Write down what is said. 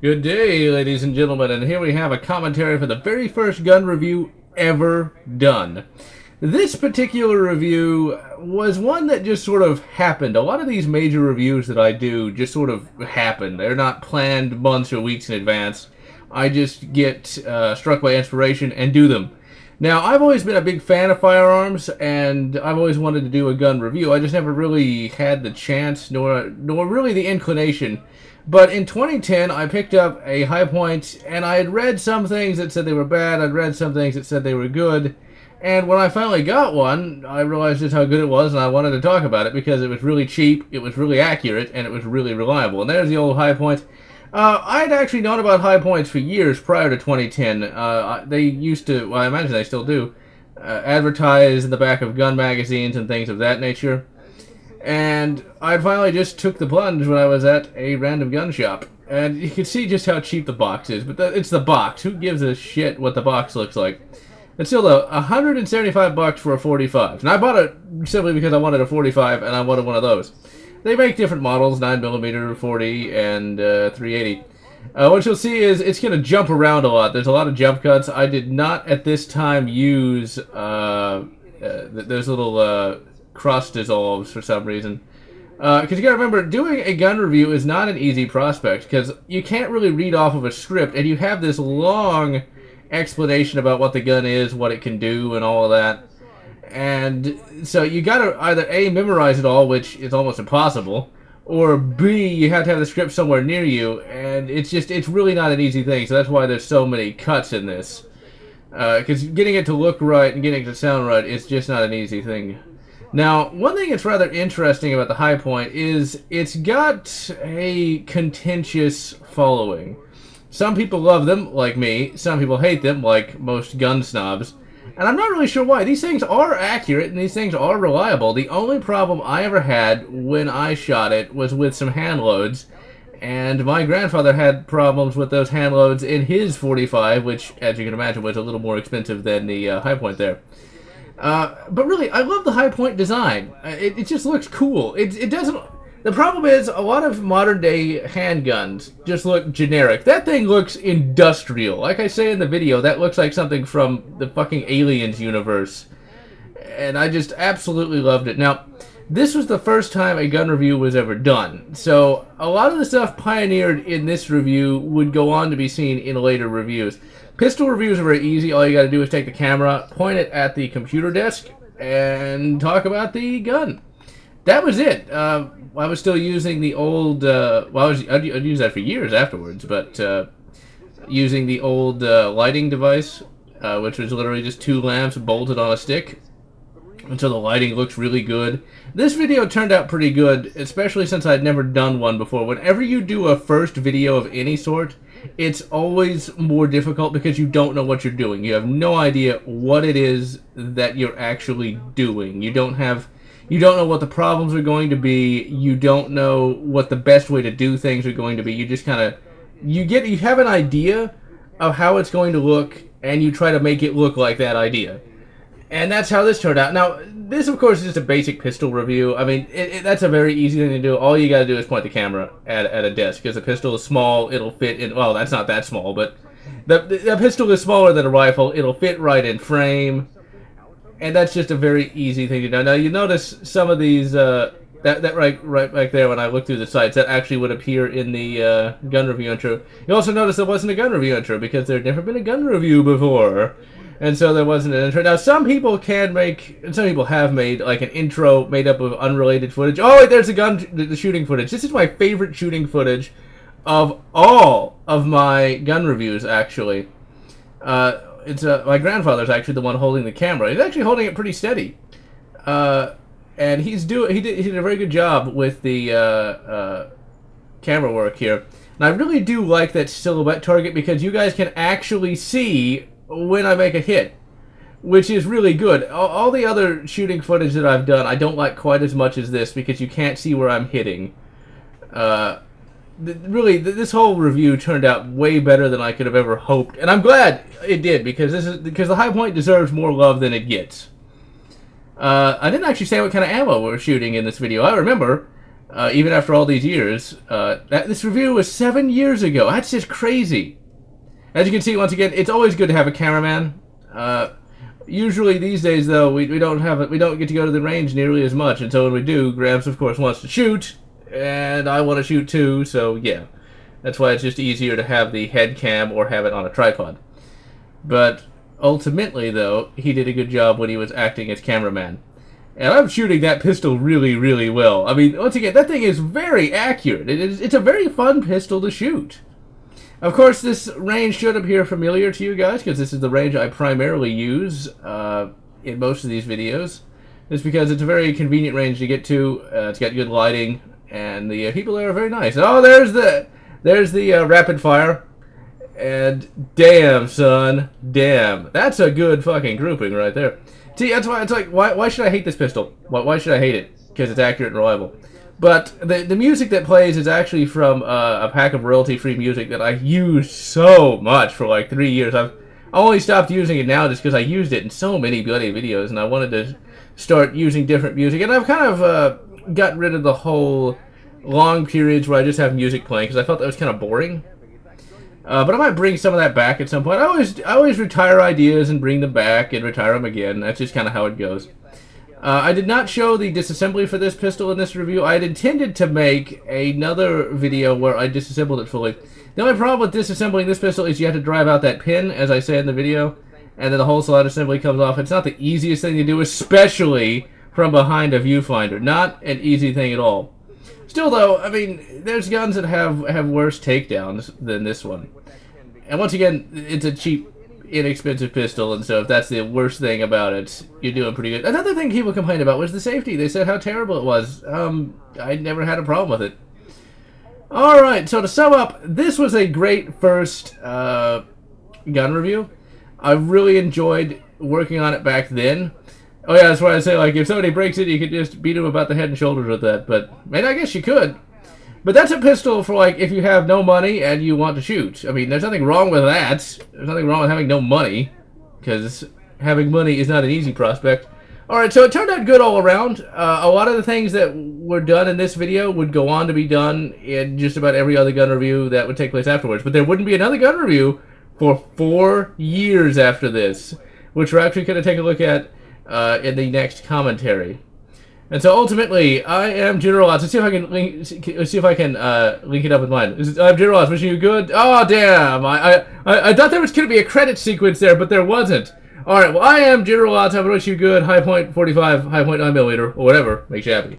Good day, ladies and gentlemen, and here we have a commentary for the very first gun review ever done. This particular review was one that just sort of happened. A lot of these major reviews that I do just sort of happen. They're not planned months or weeks in advance. I just get struck by inspiration and do them. Now, I've always been a big fan of firearms, and I've always wanted to do a gun review. I just never really had the chance, nor really the inclination. But in 2010, I picked up a High Point, and I had read some things that said they were bad. I'd read some things that said they were good. And when I finally got one, I realized just how good it was, and I wanted to talk about it because it was really cheap, it was really accurate, and it was really reliable. And there's the old High Point. I'd actually known about High Points for years prior to 2010. They used to, well, I imagine they still do, advertise in the back of gun magazines and things of that nature. And I finally just took the plunge when I was at a random gun shop. And you can see just how cheap the box is. But it's the box. Who gives a shit what the box looks like? It's still $175 for a 45. And I bought it simply because I wanted a 45 and I wanted one of those. They make different models, 9mm, 40, and 380. What you'll see is it's going to jump around a lot. There's a lot of jump cuts. I did not at this time use those little cross dissolves for some reason. Because you gotta remember, doing a gun review is not an easy prospect, because you can't really read off of a script, and you have this long explanation about what the gun is, what it can do, and all of that. And so you gotta either A, memorize it all, which is almost impossible, or B, you have to have the script somewhere near you, and it's really not an easy thing, so that's why there's so many cuts in this. Because getting it to look right and getting it to sound right is just not an easy thing. Now, one thing that's rather interesting about the High Point is it's got a contentious following. Some people love them, like me. Some people hate them, like most gun snobs. And I'm not really sure why. These things are accurate and these things are reliable. The only problem I ever had when I shot it was with some hand loads. And my grandfather had problems with those hand loads in his 45, which, as you can imagine, was a little more expensive than the High Point there. But really, I love the High Point design. It just looks cool. It doesn't... The problem is, a lot of modern-day handguns just look generic. That thing looks industrial. Like I say in the video, that looks like something from the fucking Aliens universe. And I just absolutely loved it. Now, this was the first time a gun review was ever done. So, a lot of the stuff pioneered in this review would go on to be seen in later reviews. Pistol reviews are very easy. All you gotta do is take the camera, point it at the computer desk, and talk about the gun. That was it. I was still using the old, I'd use that for years afterwards, but using the old lighting device, which was literally just two lamps bolted on a stick, until the lighting looks really good. This video turned out pretty good, especially since I'd never done one before. Whenever you do a first video of any sort, it's always more difficult because you don't know what you're doing. You have no idea what it is that you're actually doing. You don't know what the problems are going to be. You don't know what the best way to do things are going to be. You just kind of, you have an idea of how it's going to look, and you try to make it look like that idea. And that's how this turned out. Now, this, of course, is just a basic pistol review. I mean, that's a very easy thing to do. All you gotta do is point the camera at a desk, because the pistol is small, it'll fit in, well, that's not that small, but the pistol is smaller than a rifle, it'll fit right in frame, and that's just a very easy thing to do. Now, you notice some of these, that right back there, when I look through the sites, that actually would appear in the gun review intro. You also notice there wasn't a gun review intro, because there had never been a gun review before. And so there wasn't an intro. Now, some people have made, like, an intro made up of unrelated footage. Oh, wait, there's the shooting footage. This is my favorite shooting footage of all of my gun reviews, actually. My grandfather's actually the one holding the camera. He's actually holding it pretty steady. And he did a very good job with the camera work here. And I really do like that silhouette target because you guys can actually see when I make a hit, which is really good. All the other shooting footage that I've done, I don't like quite as much as this because you can't see where I'm hitting. Really, this whole review turned out way better than I could have ever hoped, and I'm glad it did because the High Point deserves more love than it gets. I didn't actually say what kind of ammo we're shooting in this video. I remember even after all these years. This review was 7 years ago. That's just crazy. As you can see, once again, it's always good to have a cameraman. Usually these days, though, we don't get to go to the range nearly as much, and so when we do, Gramps, of course, wants to shoot, and I want to shoot too, so yeah. That's why it's just easier to have the head cam or have it on a tripod. But ultimately, though, he did a good job when he was acting as cameraman. And I'm shooting that pistol really, really well. I mean, once again, that thing is very accurate. It's a very fun pistol to shoot. Of course, this range should appear familiar to you guys, because this is the range I primarily use in most of these videos. Just because it's a very convenient range to get to. It's got good lighting, and the people there are very nice. Oh, there's the rapid fire. And damn, son, damn. That's a good fucking grouping right there. See, that's why it's like, why should I hate this pistol? Why should I hate it? Because it's accurate and reliable. But the music that plays is actually from a pack of royalty-free music that I used so much for like 3 years. I've only stopped using it now just because I used it in so many bloody videos, and I wanted to start using different music. And I've kind of gotten rid of the whole long periods where I just have music playing because I felt that was kind of boring. But I might bring some of that back at some point. I always retire ideas and bring them back and retire them again. That's just kind of how it goes. I did not show the disassembly for this pistol in this review. I had intended to make another video where I disassembled it fully. The only problem with disassembling this pistol is you have to drive out that pin, as I say in the video, and then the whole slide assembly comes off. It's not the easiest thing to do, especially from behind a viewfinder. Not an easy thing at all. Still, though, I mean, there's guns that have worse takedowns than this one. And once again, it's a cheap, inexpensive pistol, and so if that's the worst thing about it, you're doing pretty good. Another thing people complained about was the safety. They said how terrible it was. I never had a problem with it. Alright, so to sum up, this was a great first gun review. I really enjoyed working on it back then. Oh yeah, that's why I say, like, if somebody breaks it, you could just beat them about the head and shoulders with that. But, man, I guess you could. But that's a pistol for, like, if you have no money and you want to shoot. I mean, there's nothing wrong with that. There's nothing wrong with having no money, because having money is not an easy prospect. Alright, so it turned out good all around. A lot of the things that were done in this video would go on to be done in just about every other gun review that would take place afterwards. But there wouldn't be another gun review for 4 years after this, which we're actually going to take a look at in the next commentary. And so ultimately, I am GeneralLotz. Let's see if I can link it up with mine. I'm GeneralLotz. Wishing you good. Oh damn! I thought there was going to be a credit sequence there, but there wasn't. All right. Well, I am GeneralLotz. I wish you good. High point 45, high point 9mm, or whatever makes you happy.